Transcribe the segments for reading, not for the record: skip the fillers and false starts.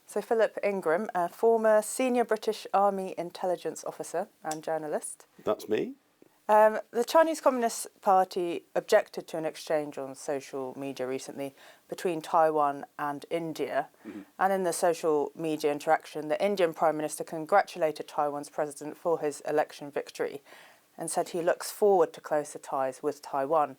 So Philip Ingram, a former senior British Army intelligence officer and journalist. That's me. The Chinese Communist Party objected to an exchange on social media recently between Taiwan and India. And in the social media interaction, the Indian Prime Minister congratulated Taiwan's president for his election victory and said he looks forward to closer ties with Taiwan.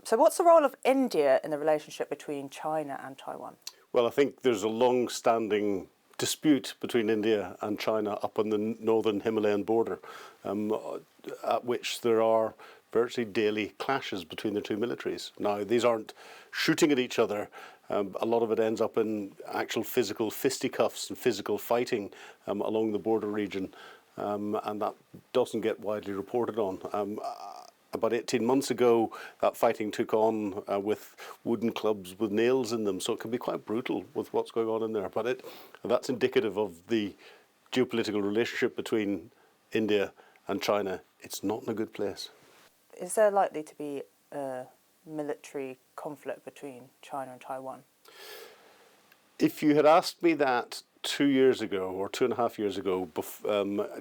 So what's the role of India in the relationship between China and Taiwan? Well, I think there's a long-standing dispute between India and China up on the northern Himalayan border, at which there are virtually daily clashes between the two militaries. Now, these aren't shooting at each other. A lot of it ends up in actual physical fisticuffs and physical fighting along the border region, and that doesn't get widely reported on. About 18 months ago, that fighting took on with wooden clubs with nails in them, so it can be quite brutal with what's going on in there. But that's indicative of the geopolitical relationship between India and China. It's not in a good place. Is there likely to be a military conflict between China and Taiwan? If you had asked me that 2 years ago or 2.5 years ago,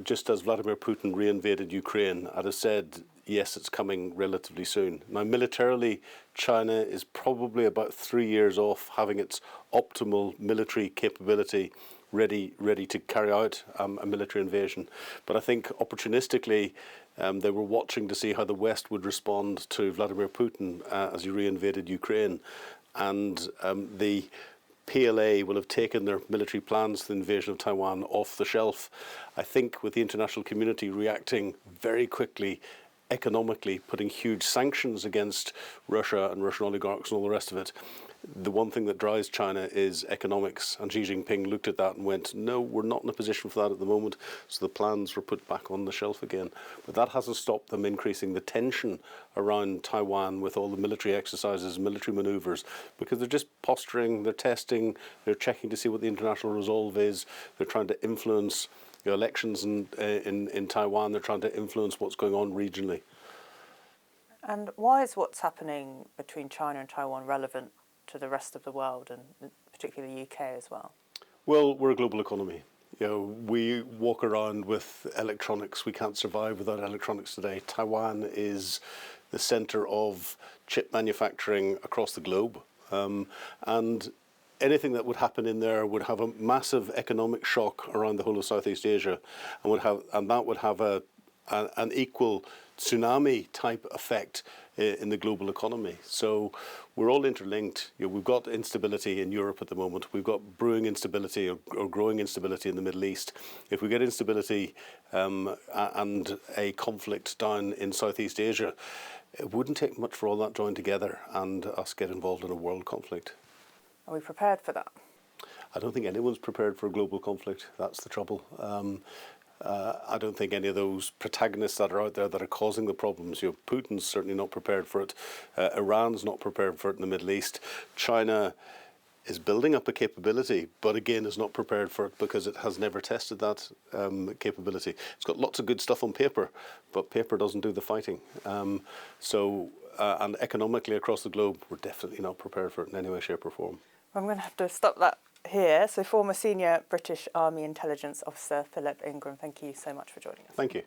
just as Vladimir Putin reinvaded Ukraine, I'd have said, yes, it's coming relatively soon. Now, militarily, China is probably about 3 years off having its optimal military capability ready to carry out a military invasion. But I think opportunistically, they were watching to see how the West would respond to Vladimir Putin as he reinvaded Ukraine. And the PLA will have taken their military plans for the invasion of Taiwan off the shelf. I think with the international community reacting very quickly, economically, putting huge sanctions against Russia and Russian oligarchs and all the rest of it, the one thing that drives China is economics. And Xi Jinping looked at that and went, no, we're not in a position for that at the moment. So the plans were put back on the shelf again. But that hasn't stopped them increasing the tension around Taiwan with all the military exercises, military maneuvers, because they're just posturing, they're testing, they're checking to see what the international resolve is. They're trying to influence the elections in Taiwan. They're trying to influence what's going on regionally. And why is what's happening between China and Taiwan relevant to the rest of the world, and particularly the UK as well? Well, we're a global economy. We walk around with electronics. We can't survive without electronics today. Taiwan is the centre of chip manufacturing across the globe, and anything that would happen in there would have a massive economic shock around the whole of Southeast Asia, and that would have an equal tsunami type effect in the global economy. So we're all interlinked. We've got instability in Europe at the moment. We've got brewing instability or growing instability in the Middle East. If we get instability and a conflict down in Southeast Asia, it wouldn't take much for all that joined together and us get involved in a world conflict. Are we prepared for that? I don't think anyone's prepared for a global conflict. That's the trouble. I don't think any of those protagonists that are out there that are causing the problems, Putin's certainly not prepared for it. Iran's not prepared for it in the Middle East. China is building up a capability, but again is not prepared for it because it has never tested that capability. It's got lots of good stuff on paper, but paper doesn't do the fighting. And economically across the globe, we're definitely not prepared for it in any way, shape or form. I'm going to have to stop that here. So former senior British Army intelligence officer Philip Ingram, thank you so much for joining us. Thank you.